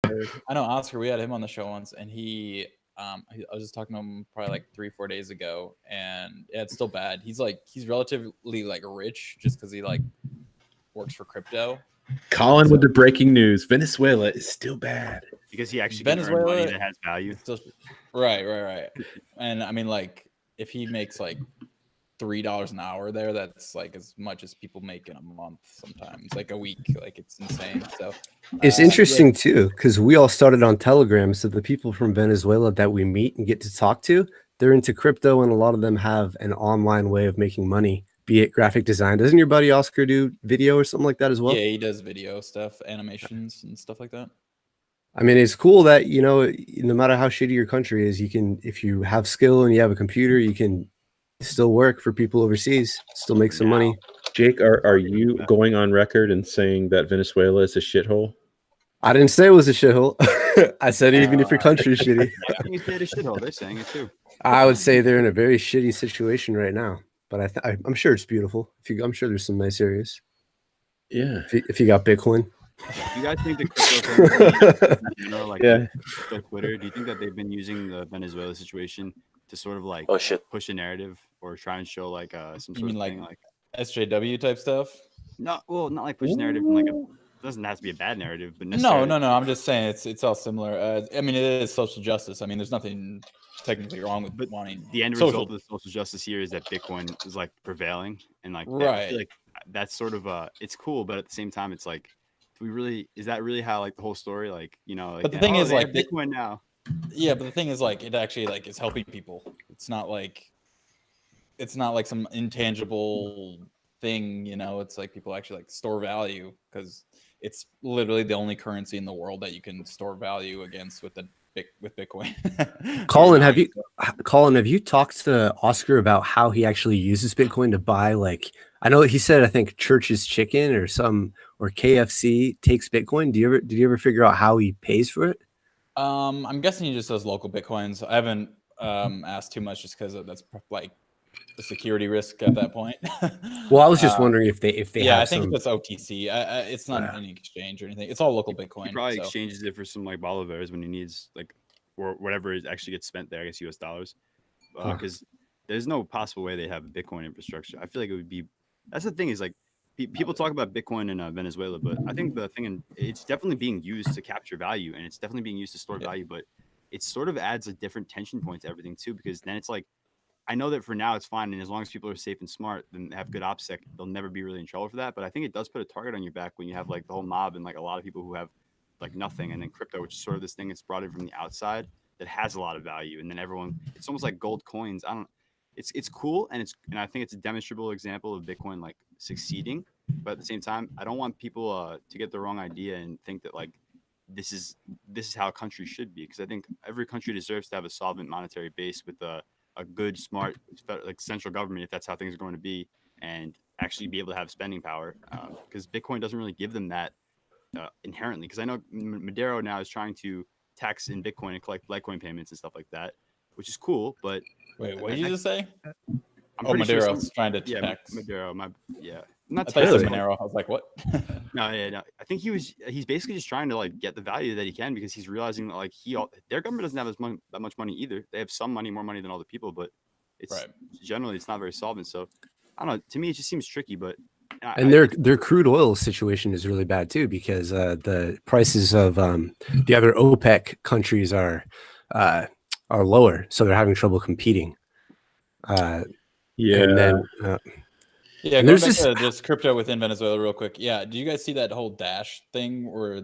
I know Oscar. We had him on the show once, and I was just talking to him probably like 3-4 days ago, and yeah, it's still bad. He's relatively like rich just because he like works for crypto. Colin So with the breaking news: Venezuela is still bad because he actually can earn money Venezuela that has value. still, right. And I mean, like, if he makes like $3 an hour there, that's like as much as people make in a month, sometimes like a week. Like, it's insane. So It's yeah, interesting too, because we all started on Telegram. So the people from Venezuela that we meet and get to talk to, they're into crypto, and a lot of them have an online way of making money, be it graphic design. Doesn't your buddy Oscar do video or something like that as well? yeah, he does video stuff, animations and stuff like that. I mean, it's cool that, no matter how shitty your country is, you can, if you have skill and you have a computer, you can still work for people overseas, still make some money. Jake, are you going on record and saying that Venezuela is a shithole? I didn't say it was a shithole. I said even if your country is shitty. I think it's a shithole. They're saying it too. I would say they're in a very shitty situation right now, but I'm sure it's beautiful. I'm sure there's some nice areas. Yeah. If you got Bitcoin. Do you guys think the crypto like Twitter, do you think that they've been using the Venezuela situation to sort of like push a narrative or try and show like some sort of thing like SJW type stuff? Not like push narrative from like doesn't have to be a bad narrative, but no. I'm just saying it's all similar. I mean, it is social justice. I mean, there's nothing technically wrong with wanting the end result of the social justice here is that Bitcoin is like prevailing, and like I feel like that's sort of it's cool, but at the same time, it's like, is that really how like the whole story, like, like, but the thing is, like, Bitcoin now. Yeah, but the thing is, like, it actually like is helping people. It's not like some intangible thing, It's like people actually like store value because it's literally the only currency in the world that you can store value against with Bitcoin. Colin, have you talked to Oscar about how he actually uses Bitcoin to buy, like, I know he said, I think Church's Chicken or KFC takes Bitcoin. Did you ever figure out how he pays for it? I'm guessing he just does local Bitcoins. I haven't asked too much just because that's like the security risk at that point. Well, I was just wondering if they I think it's OTC. It's not any exchange or anything. It's all local Bitcoin. He probably exchanges it for some like bolivars when he needs, like, or whatever it actually gets spent there, I guess US dollars, because there's no possible way they have a Bitcoin infrastructure. I feel like it would be, that's the thing, is like people talk about Bitcoin in Venezuela, but I think the thing, it's definitely being used to capture value, and it's definitely being used to store value, but it sort of adds a different tension point to everything too, because then it's like, I know that for now it's fine, and as long as people are safe and smart, then have good OPSEC, they'll never be really in trouble for that. But I think it does put a target on your back when you have like the whole mob and like a lot of people who have like nothing, and then crypto, which is sort of this thing that's brought in from the outside that has a lot of value, and then everyone, it's almost like gold coins. It's cool, and I think it's a demonstrable example of Bitcoin like succeeding. But at the same time, I don't want people to get the wrong idea and think that like this is how a country should be, because I think every country deserves to have a solvent monetary base with a good, smart, like central government, if that's how things are going to be, and actually be able to have spending power. Because Bitcoin doesn't really give them that inherently. Because I know Madero now is trying to tax in Bitcoin and collect Litecoin payments and stuff like that, which is cool. But wait, what did you just say? Madero's trying to tax. Madero. Not I thought you said Monero. I was like, what? No. I think he's basically just trying to like get the value that he can, because he's realizing that like their government doesn't have that much money either. They have some money, more money than all the people, but it's generally it's not very solvent. So I don't know. To me, it just seems tricky. But their crude oil situation is really bad too, because the prices of the other OPEC countries are lower, so they're having trouble competing. And then going back to just crypto within Venezuela real quick. Yeah, did you guys see that whole Dash thing where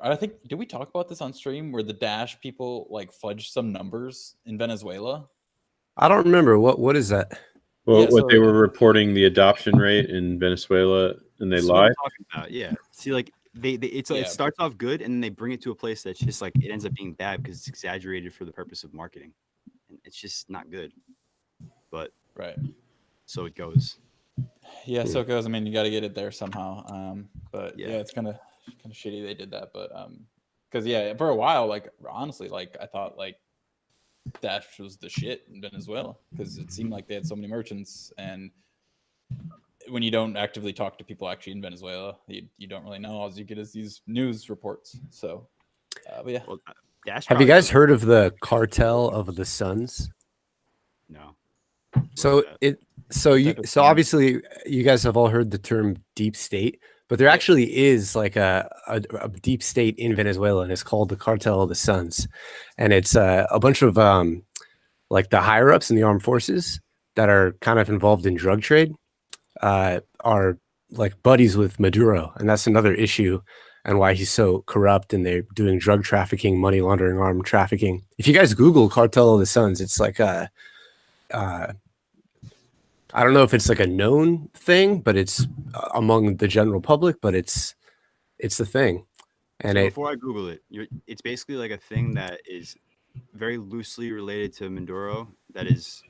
I think, did we talk about this on stream, where the Dash people like fudged some numbers in Venezuela? I don't remember. What is that? Well, they were reporting the adoption rate in Venezuela, and they lied. See, like it starts off good, and then they bring it to a place that's just like, it ends up being bad because it's exaggerated for the purpose of marketing, and it's just not good. But so it goes. Yeah, so it goes. I mean, you got to get it there somehow. But yeah, it's kind of shitty they did that. But because for a while, like, honestly, like, I thought like Dash was the shit in Venezuela, because it seemed like they had so many merchants, and when you don't actively talk to people actually in Venezuela, you don't really know. All you get is these news reports. So But yeah. Well, Dash Have you probably guys does. heard of the cartel of the suns? No. So What is that? so obviously you guys have all heard the term deep state, but there actually is like a deep state in Venezuela, and it's called the cartel of the suns, and it's a bunch of like the higher ups in the armed forces that are kind of involved in drug trade, are like buddies with Maduro, and that's another issue and why he's so corrupt, and they're doing drug trafficking, money laundering, armed trafficking. If you guys Google cartel of the suns, it's like a I don't know if it's like a known thing, but it's among the general public, but it's the thing. And So before I Google it, it's basically like a thing that is very loosely related to Maduro that is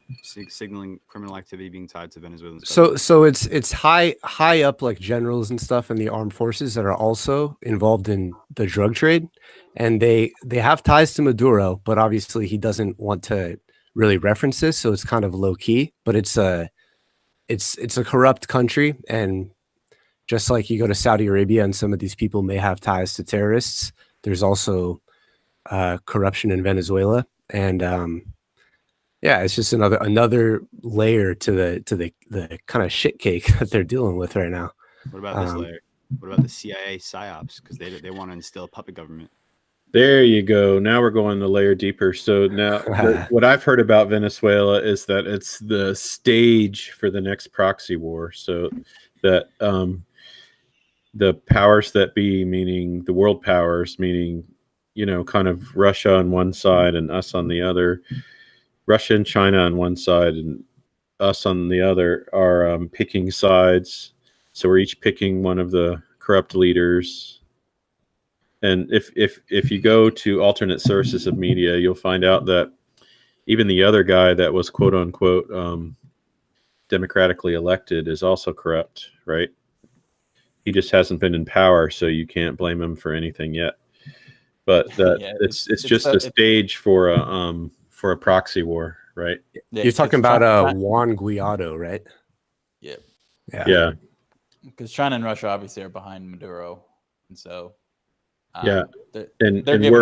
signaling criminal activity being tied to Venezuelans. so it's high up like generals and stuff in the armed forces that are also involved in the drug trade, and they have ties to Maduro, but obviously he doesn't want to really reference this, so it's kind of low key, but it's a corrupt country, and just like you go to Saudi Arabia and some of these people may have ties to terrorists, there's also corruption in Venezuela, and yeah, it's just another layer to the kind of shit cake that they're dealing with right now. What about this layer? What about the CIA psyops? Because they want to instill a puppet government. There you go. Now we're going a layer deeper. So now what I've heard about Venezuela is that it's the stage for the next proxy war. So that the powers that be, meaning the world powers, meaning, you know, kind of Russia on one side and us on the other, Russia and China on one side and us on the other, are picking sides. So we're each picking one of the corrupt leaders. And if you go to alternate sources of media, you'll find out that even the other guy that was quote unquote democratically elected is also corrupt, right? He just hasn't been in power, so you can't blame him for anything yet. But it's just a stage for a proxy war, right? You're talking about Juan Guaido, right? Yeah. Yeah. Because China and Russia obviously are behind Maduro, and so yeah, they're giving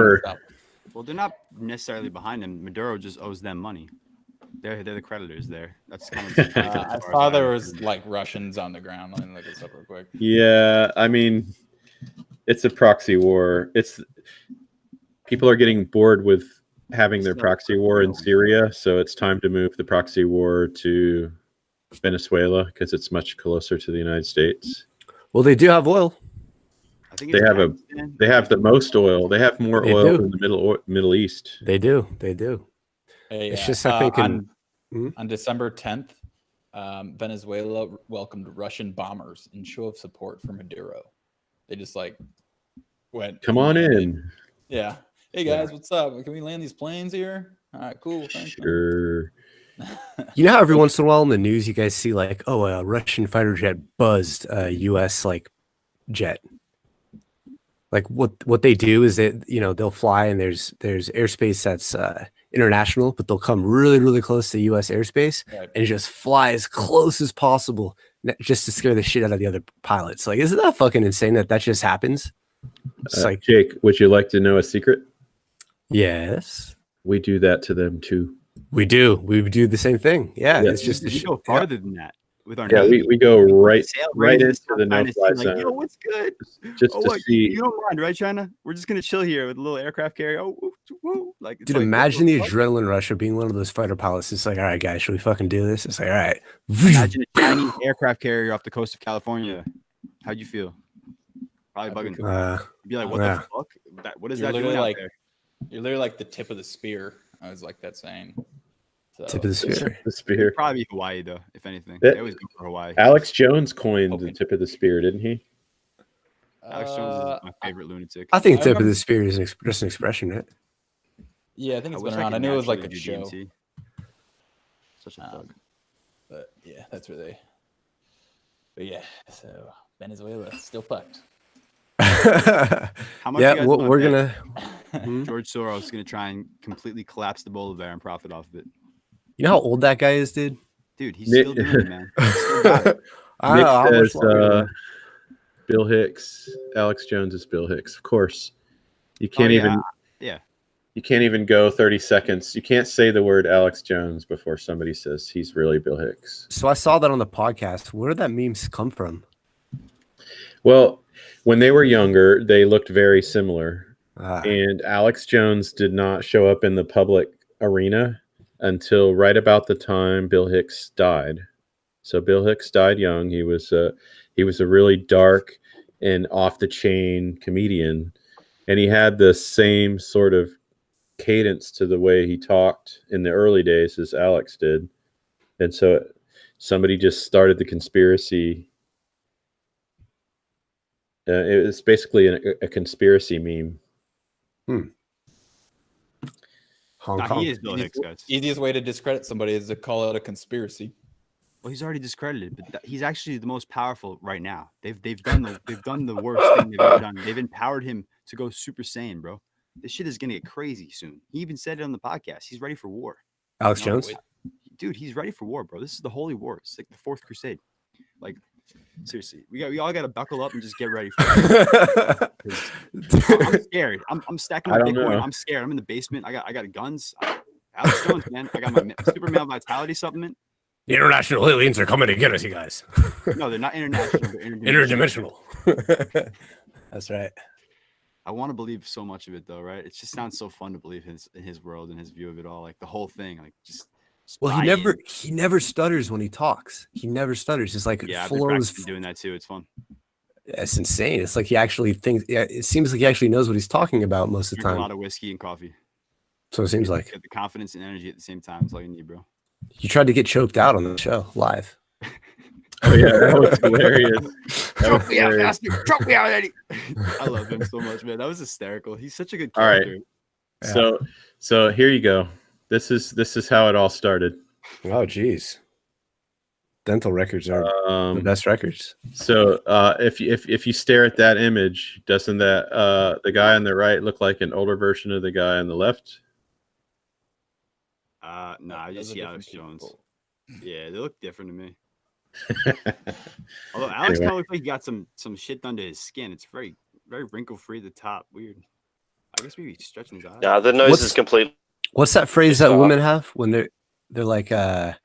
well, they're not necessarily behind him. Maduro just owes them money. They're the creditors there. That's kind of. I saw there was like Russians on the ground. Let me look this up real quick. Yeah, I mean, it's a proxy war. People are getting bored with having their proxy war in Syria, so it's time to move the proxy war to Venezuela because it's much closer to the United States. Well, they do have oil. I think they have the most oil. They have more oil than the Middle East. They do. Hey, it's just I think on December 10th, Venezuela welcomed Russian bombers in show of support for Maduro. They just like went. Come on in. Yeah. Hey guys, what's up? Can we land these planes here? All right, cool. Thanks. Sure. You know how every once in a while in the news you guys see like, oh, a Russian fighter jet buzzed a U.S. like jet. Like what they do is that, you know, they'll fly and there's airspace that's international, but they'll come really, really close to U.S. airspace and just fly as close as possible just to scare the shit out of the other pilots. Like, isn't that fucking insane that just happens? It's like, Jake, would you like to know a secret? Yes. We do that to them too. We do the same thing. Yeah. It's just we go farther than that. With our we go right into the no-fly zone. Yo, what's good? Just to see. You don't mind, right, China? We're just gonna chill here with a little aircraft carrier. Oh, whoa. Like, dude, imagine the adrenaline rush of being one of those fighter pilots. It's like, all right, guys, should we fucking do this? It's like, all right. Imagine a Chinese aircraft carrier off the coast of California. How'd you feel? Probably bugging. You'd be like, what the fuck? What is that doing out there? You're literally like the tip of the spear. I was like that saying. So, tip of the spear. The spear. It'd probably be Hawaii though, if anything. They always go for Hawaii. Alex Jones coined the tip of the spear, didn't he? Alex Jones is my favorite lunatic. I think tip of the spear is just an expression, right? Yeah, I think it's been around. I knew it was like a show. Such a thug. But yeah, that's where they. But yeah, so Venezuela still fucked. How much? Yeah, we're gonna. George Soros is gonna try and completely collapse the Bolivar and profit off of it. You know how old that guy is, dude? Dude, he's still doing it, man. I don't know how much Bill Hicks. Alex Jones is Bill Hicks, of course. You can't even. Yeah. You can't even go 30 seconds. You can't say the word Alex Jones before somebody says he's really Bill Hicks. So I saw that on the podcast. Where did that memes come from? Well, when they were younger, they looked very similar. And Alex Jones did not show up in the public arena until right about the time Bill Hicks died. So Bill Hicks died young. He was a really dark and off the chain comedian, and he had the same sort of cadence to the way he talked in the early days as Alex did. And so somebody just started the conspiracy. It was basically a conspiracy meme. Hong Kong. He is Bill Hicks, guys. Easiest way to discredit somebody is to call it a conspiracy. Well, he's already discredited, but he's actually the most powerful right now. They've done the worst thing they've ever done. They've empowered him to go Super Saiyan, bro. This shit is gonna get crazy soon. He even said it on the podcast. He's ready for war. Alex Jones? Dude, he's ready for war, bro. This is the holy war. It's like the Fourth Crusade. Like, seriously, we all gotta buckle up and just get ready for it. I'm scared. I'm stacking my Bitcoin. I'm scared. I'm in the basement. I got guns. Alex Jones, man. I got my super male vitality supplement. The international aliens are coming to get us, you guys. No, they're not international. They're interdimensional. That's right. I want to believe so much of it, though, right? It just sounds so fun to believe in his world and his view of it all, like the whole thing, like just. Well, he never stutters when he talks. He never stutters. It's like I've been practicing doing that too. It's fun. It's insane. It's like he actually thinks. Yeah, it seems like he actually knows what he's talking about most of the time. A lot of whiskey and coffee. So it seems like the confidence and energy at the same time is all you need, bro. You tried to get choked out on the show live. Oh yeah, that was hilarious. Choke me out, bastard! Choke me out, Eddie. I love him so much, man. That was hysterical. He's such a good character. All right. Yeah. So here you go. This is how it all started. Oh geez. Dental records are the best records. So if you stare at that image, doesn't that the guy on the right look like an older version of the guy on the left? No, I just see Alex Jones. Yeah, they look different to me. Although Alex kind of looks like he got some shit done to his skin. It's very, very wrinkle free at the top. Weird. I guess maybe he's stretching his eyes. Yeah, the nose is complete. What's that phrase that women have when they're like fat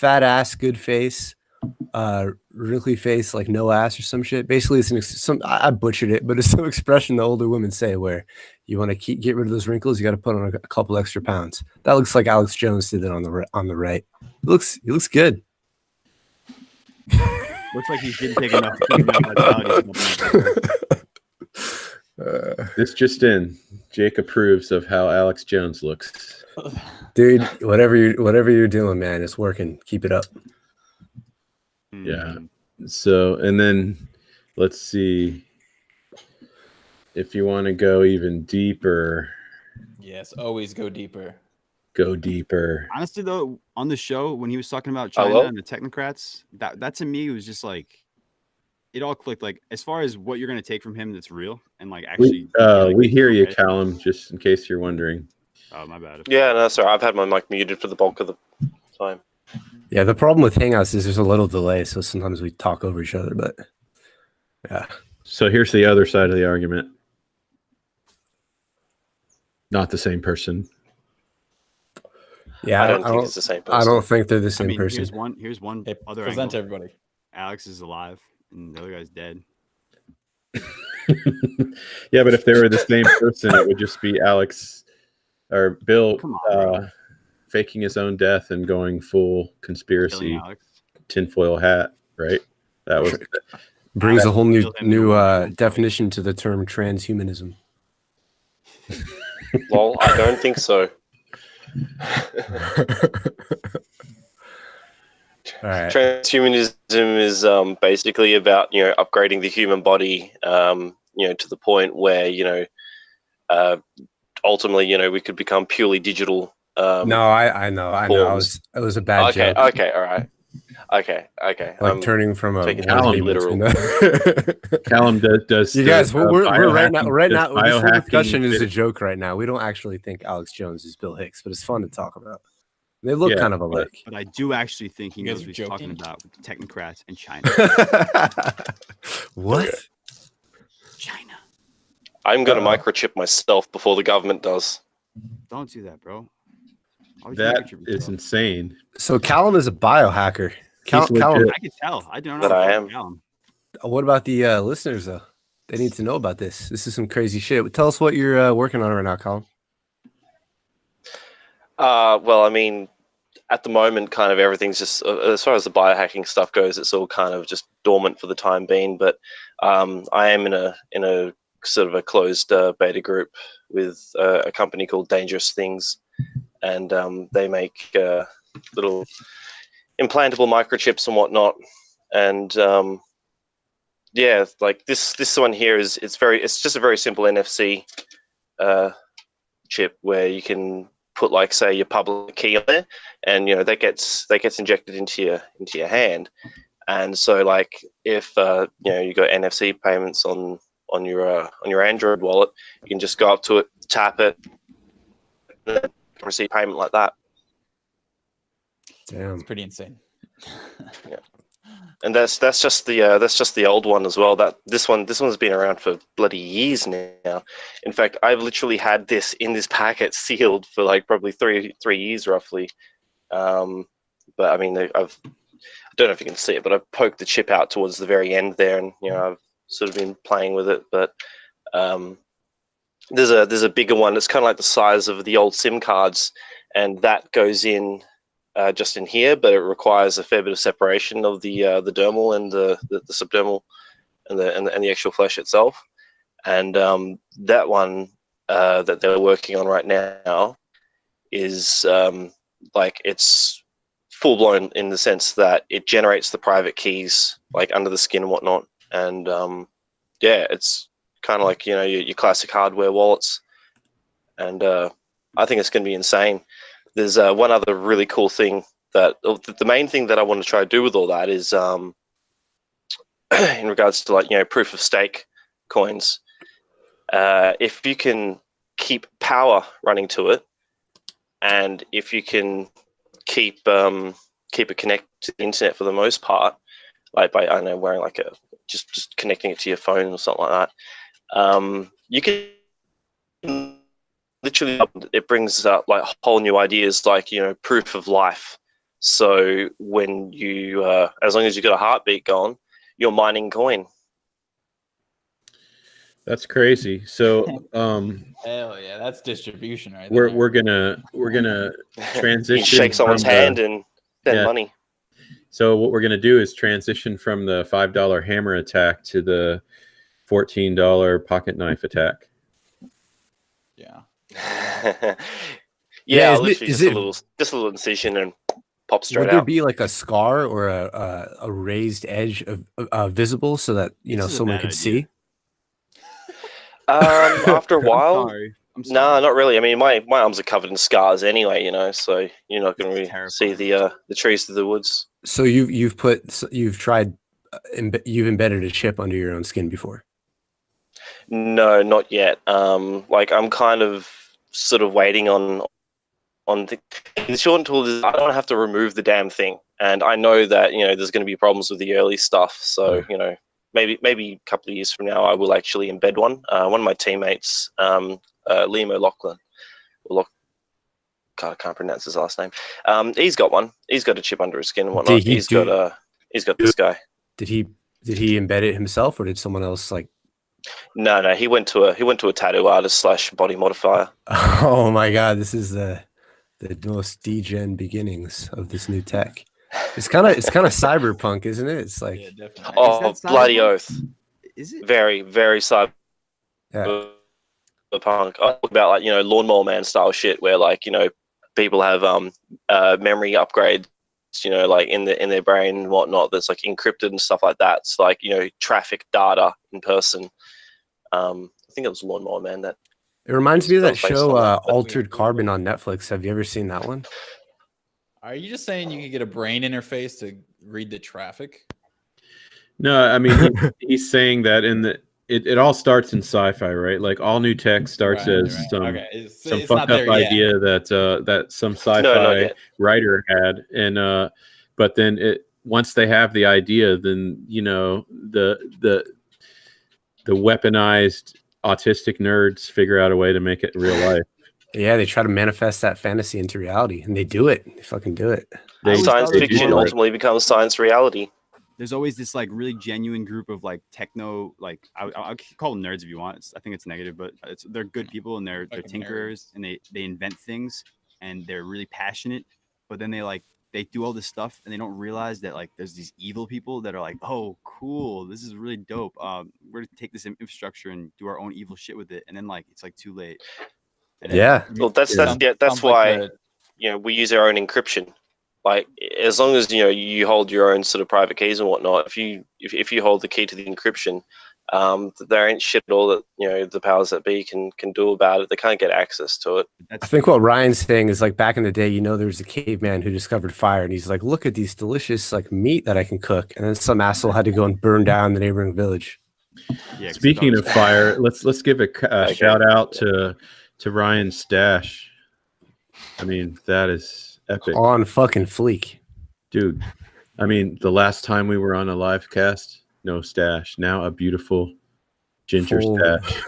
ass, good face, wrinkly face, like no ass or some shit? Basically, it's I butchered it, but it's some expression the older women say where you want to get rid of those wrinkles, you got to put on a couple extra pounds. That looks like Alex Jones did it on the right. He looks good. Looks like he didn't take enough. This just in. Jake approves of how Alex Jones looks. Dude, whatever you're doing, man, it's working. Keep it up. Yeah. So, and then let's see if you want to go even deeper. Yes, always go deeper. Go deeper. Honestly, though, on the show when he was talking about China and the technocrats, that to me was just like it all clicked. Like as far as what you're going to take from him, that's real and like actually. We hear you, Callum. Just in case you're wondering. Oh, my bad. Yeah, no, sorry. I've had my mic muted for the bulk of the time. Yeah, the problem with Hangouts is there's a little delay, so sometimes we talk over each other. But yeah. So here's the other side of the argument. Not the same person. Yeah, I don't think it's the same person. I don't think they're the same person. Here's one other present angle. Everybody. Alex is alive and the other guy's dead. Yeah, but if they were the same person, it would just be Alex or Bill faking his own death and going full conspiracy tinfoil hat, right? That was brings a whole new definition to the term transhumanism. Lol, I don't think so. All right. Transhumanism is basically about upgrading the human body to the point where ultimately we could become purely digital. No, I know. It was a bad joke. Okay, all right. Okay. Like turning from a Callum literal. Callum does. You guys, we're right now. This whole discussion is a joke right now. We don't actually think Alex Jones is Bill Hicks, but it's fun to talk about. They look kind of alike. But I do actually think he knows what he's talking about with the technocrats and China. What? China. I'm going to microchip myself before the government does. Don't do that, bro. That is insane. So Callum is a biohacker. Callum, I can tell. I don't know that I am. Callum. What about the listeners though? They need to know about this. This is some crazy shit. Tell us what you're working on right now, Callum. Well, I mean, at the moment, kind of everything's just, as far as the biohacking stuff goes, it's all kind of just dormant for the time being. But I am in a sort of a closed beta group with a company called Dangerous Things, and they make little implantable microchips and whatnot. And yeah, like this one here it's just a very simple NFC chip where you can put, like, say, your public key on there, and that gets injected into your hand. And so, like, if you got NFC payments on your Android wallet, you can just go up to it, tap it, and receive payment like that. Damn, it's pretty insane. Yeah. And that's just the old one as well. This one's been around for bloody years now. In fact, I've literally had this in this packet sealed for like probably three years roughly. But I mean, I don't know if you can see it, but I poked the chip out towards the very end there, and I've sort of been playing with it. But there's a bigger one. It's kind of like the size of the old SIM cards, and that goes in. Just in here, but it requires a fair bit of separation of the dermal and the subdermal and the actual flesh itself. And that one that they're working on right now is like, it's full blown in the sense that it generates the private keys like under the skin and whatnot. And yeah, it's kind of like your classic hardware wallets. And I think it's going to be insane. There's one other really cool thing the main thing that I want to try to do with all that is in regards to, like, proof of stake coins. If you can keep power running to it, and if you can keep it connected to the internet for the most part, like by, I don't know, wearing like just connecting it to your phone or something like that, you can literally, it brings up like whole new ideas, like proof of life. So when you as long as you've got a heartbeat going, you're mining coin. That's crazy. So hell yeah, that's distribution right there. there. We're gonna transition. You shake someone's hand and send money. So what we're gonna do is transition from the $5 hammer attack to the $14 pocket knife attack. Yeah. Yeah, literally just a little incision and pop straight out. Would there be like a scar or a raised edge of visible so that someone could see? After a while, I'm sorry. no, not really. I mean, my arms are covered in scars anyway, so you're not going to really see the trees through the woods. So you've embedded a chip under your own skin before? No, not yet. Like, I'm kind of sort of waiting on the short tool is I don't have to remove the damn thing, and I know that there's going to be problems with the early stuff. So maybe a couple of years from now I will actually embed one. One of my teammates, Liam O'Loughlin, I can't pronounce his last name. He's got one. He's got a chip under his skin and whatnot. He's got this guy. Did he embed it himself, or did someone else like? No, he went to a tattoo artist / body modifier. Oh my god, this is the most degen beginnings of this new tech. It's kind of cyberpunk, isn't it? It's like, definitely. Oh, bloody oath! Is it very, very cyberpunk? I talk about, like, Lawnmower Man style shit, where, like, people have memory upgrades, like in their brain and whatnot, that's like encrypted and stuff like that. It's like traffic data in person. I think it was Lawnmower Man that. It reminds me of that show, Altered Carbon on Netflix. Have you ever seen that one? Are you just saying you could get a brain interface to read the traffic? No, I mean he's saying that it all starts in sci-fi, right? Like all new tech starts as some fucked up idea that some sci-fi writer had, and but then once they have the idea, then the weaponized autistic nerds figure out a way to make it real life. Yeah, they try to manifest that fantasy into reality, and they do it. They fucking do it. Science fiction ultimately becomes science reality. There's always this like really genuine group of like techno, like I'll call them nerds if you want. I think it's negative, but they're good people and they're tinkerers and they invent things and they're really passionate. But then they do all this stuff and they don't realize that like there's these evil people that are like, oh, cool, this is really dope. We're gonna take this infrastructure and do our own evil shit with it, and then like it's like too late. And well, that's why we use our own encryption. Like as long as you hold your own sort of private keys and whatnot, if you hold the key to the encryption, there ain't shit all that the powers that be can do about it. They can't get access to it. I think what Ryan's saying is like back in the day, there's a caveman who discovered fire, and he's like, look at these delicious like meat that I can cook, and then some asshole had to go and burn down the neighboring village. Yeah, speaking of fire, let's give a shout out to Ryan's stash. I mean, that is epic. On fucking fleek. Dude, I mean, the last time we were on a live cast, no stash. Now a beautiful ginger stash.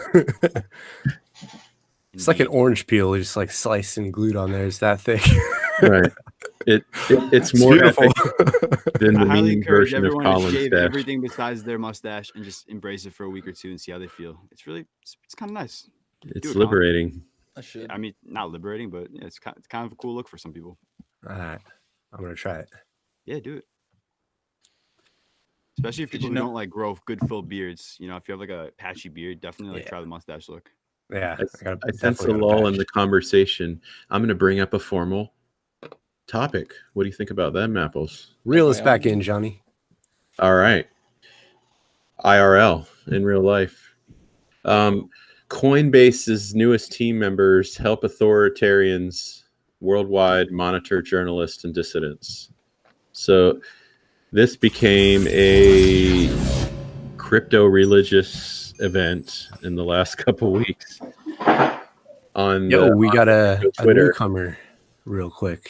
It's like an orange peel, just like sliced and glued on there. It's that thick. Right. It's more epic than the mean version of Colin's stash. Everything besides their mustache and just embrace it for a week or two and see how they feel. It's kind of nice. It's liberating. I mean, not liberating, but it's kind of a cool look for some people. All right, I'm gonna try it. Yeah, do it. Especially if people who don't like grow good full beards. If you have like a patchy beard, definitely try the mustache look. Yeah, I sense a lull in the conversation. I'm gonna bring up a formal topic. What do you think about that, Mapples? Reel us back in, Johnny. All right. IRL in real life. Coinbase's newest team members help authoritarians worldwide monitor journalists and dissidents. So this became a crypto religious event in the last couple weeks. We got a newcomer real quick.